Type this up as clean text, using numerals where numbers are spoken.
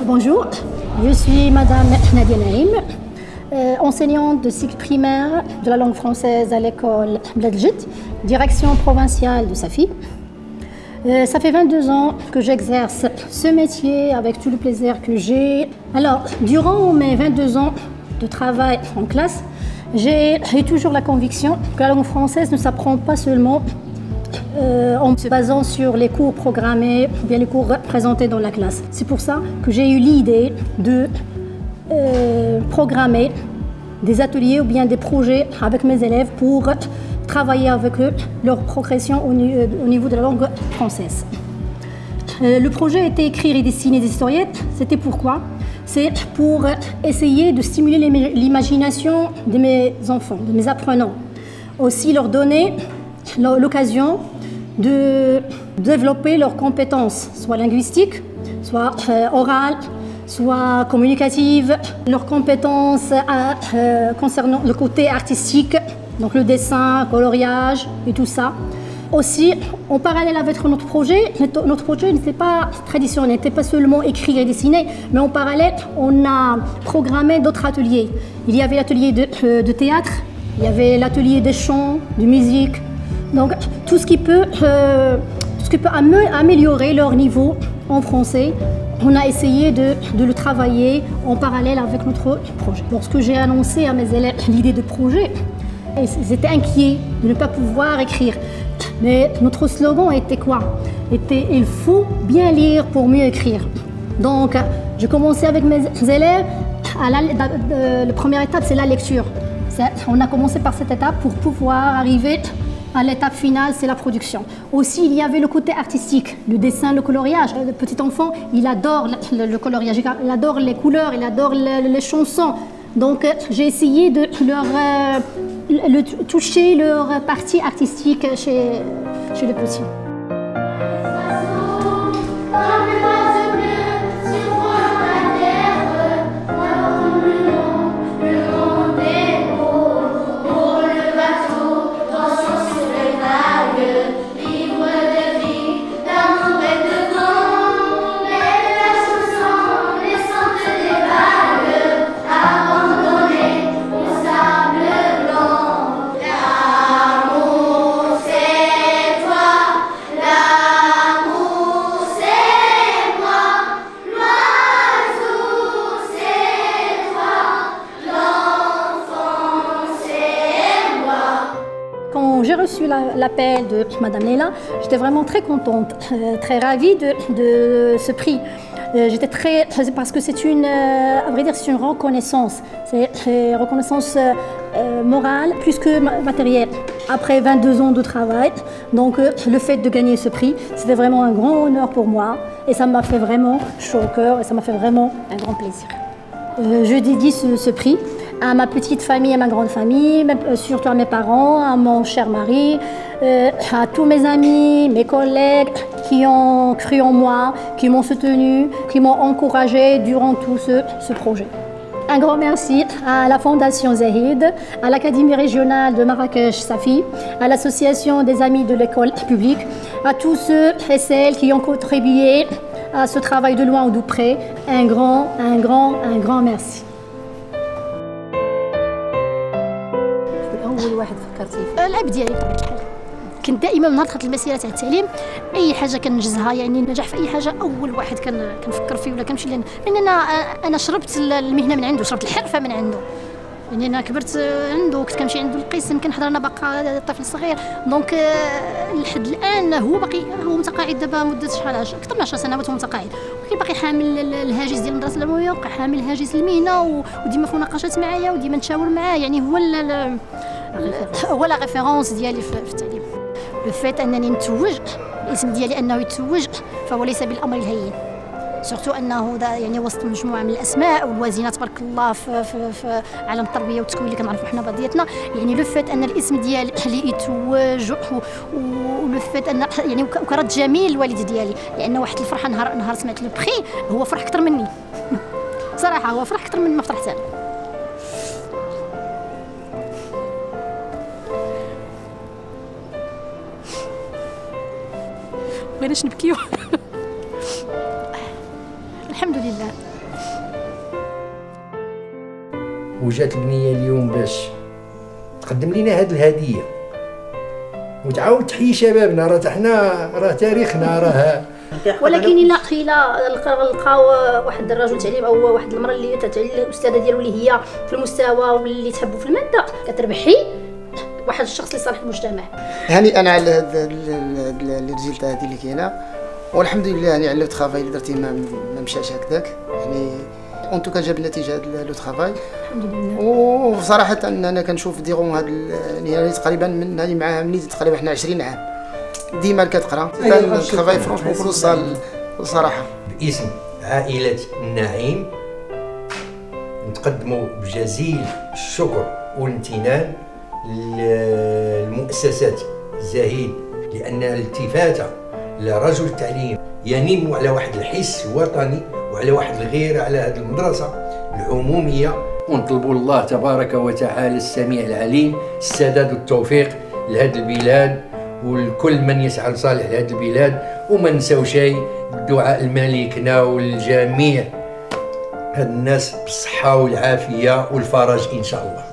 Bonjour, je suis Madame Nadia Naïm, enseignante de cycle primaire de la langue française à l'école Bled Jid, direction provinciale de Safi. Ça fait 22 ans que j'exerce ce métier avec tout le plaisir que j'ai. Alors, durant mes 22 ans de travail en classe, j'ai toujours la conviction que la langue française ne s'apprend pas seulement en se basant sur les cours programmés ou bien les cours présentés dans la classe. C'est pour ça que j'ai eu l'idée de programmer des ateliers ou bien des projets avec mes élèves pour travailler avec eux leur progression au niveau de la langue française. Le projet était écrire et dessiner des historiettes. C'était pourquoi? C'est pour essayer de stimuler l'imagination de mes enfants, de mes apprenants. Aussi leur donner l'occasion de développer leurs compétences, soit linguistiques, soit orales, soit communicatives, leurs compétences concernant le côté artistique, donc le dessin, coloriage et tout ça. Aussi, en parallèle avec notre projet n'était pas traditionnel, n'était pas seulement écrire et dessiner, mais en parallèle, on a programmé d'autres ateliers. Il y avait l'atelier de théâtre, il y avait l'atelier des chants, de musique, donc tout ce qui peut améliorer leur niveau en français. On a essayé de le travailler en parallèle avec notre projet. Lorsque j'ai annoncé à mes élèves l'idée de projet, ils étaient inquiets de ne pas pouvoir écrire. Mais notre slogan était quoi? Il faut bien lire pour mieux écrire. Donc, j'ai commencé avec mes élèves. La première étape, c'est la lecture. On a commencé par cette étape pour pouvoir arriver à l'étape finale, c'est la production. Aussi, il y avait le côté artistique, le dessin, le coloriage. Le petit enfant, il adore le coloriage, il adore les couleurs, il adore les chansons. Donc, j'ai essayé de toucher leur partie artistique chez le petit. Quand j'ai reçu l'appel de Madame Leila, j'étais vraiment très contente, très ravie de ce prix. Parce que c'est à vrai dire, c'est une reconnaissance. C'est une reconnaissance morale plus que matérielle. Après 22 ans de travail, donc le fait de gagner ce prix, c'était vraiment un grand honneur pour moi. Et ça m'a fait vraiment chaud au cœur et ça m'a fait vraiment un grand plaisir. Je dédie ce prix à ma petite famille, à ma grande famille, surtout à mes parents, à mon cher mari, à tous mes amis, mes collègues qui ont cru en moi, qui m'ont soutenu, qui m'ont encouragé durant tout ce projet. Un grand merci à la Fondation Zahid, à l'Académie régionale de Marrakech Safi, à l'Association des amis de l'école publique, à tous ceux et celles qui ont contribué à ce travail de loin ou de près. Un grand merci. أول واحد فكرتي فيه؟ الأب ديالي بطبيعة الحال. كنت دائما من نهار دخلت المسيرة تاع التعليم أي حاجة كنجزها، يعني النجاح في أي حاجة أول واحد كنفكر فيه ولا كنمشي لأن أنا شربت المهنة من عنده، شربت الحرفة من عنده. يعني أنا كبرت عنده، كنت كنمشي عنده القسم، كنحضر أنا باقا طفل صغير، دونك لحد الآن هو متقاعد دابا مدة شحال أكثر من 10 سنوات هو متقاعد، ولكن باقي حامل الهاجس ديال المدرسة العمومية، وبقى حامل هاجس المهنة، وديما في مناقشات معايا وديما نتشاور معاه، يعني هو لا ريفيرونس ديالي في التعليم. لو فات أنني نتوج الاسم ديالي أنه يتوج فهو ليس بالأمر الهين. سورتو انه يعني وسط مجموعه من الاسماء والوازنه تبارك الله في عالم التربيه والتكوين اللي كنعرفوا حنا بعضياتنا، يعني لو فات ان الاسم ديالي اللي يتوج ولو فات ان يعني وكرد جميل الوالد ديالي، لان واحد الفرحه نهار سمعت لو بري هو فرح اكثر مني صراحه، هو فرح اكثر من ما فرحت انا. بغيناش نبكيو الحمد لله. وجات البنيه اليوم باش تقدم لنا هذه الهديه وتعاود تحيي شبابنا. راه حنا راه تاريخنا راه. ولكن الا لقاو واحد الرجل تعليم او واحد المراه اللي الاستاذه ديالو اللي هي في المستوى واللي تحبوا في الماده كتربحي واحد الشخص لصالح المجتمع. هاني انا على هاد الريزلت هذه اللي كاينه، والحمد لله يعني على لو ترافاي اللي درتي ما مشاش هكذاك، يعني اون توكا جاب النتيجه هذا لو ترافاي الحمد لله. وصراحه انا كنشوف ديغون هاد يعني تقريبا من هذه معاها من تقريبا حنا 20 عام ديما كتقرا ترافاي فرونشمون كولوسال صراحه. باسم عائله النعيم نتقدموا بجزيل الشكر والامتنان للمؤسسات زهيد، لان الالتفاته لرجل التعليم ينم على واحد الحس وطني وعلى واحد الغيره على هذه المدرسه العموميه. ونطلبوا الله تبارك وتعالى السميع العليم السداد والتوفيق لهذه البلاد ولكل من يسعى لصالح هذه البلاد، وما نساو شيء الدعاء لملكنا والجميع هاد الناس بالصحه والعافيه والفرج ان شاء الله.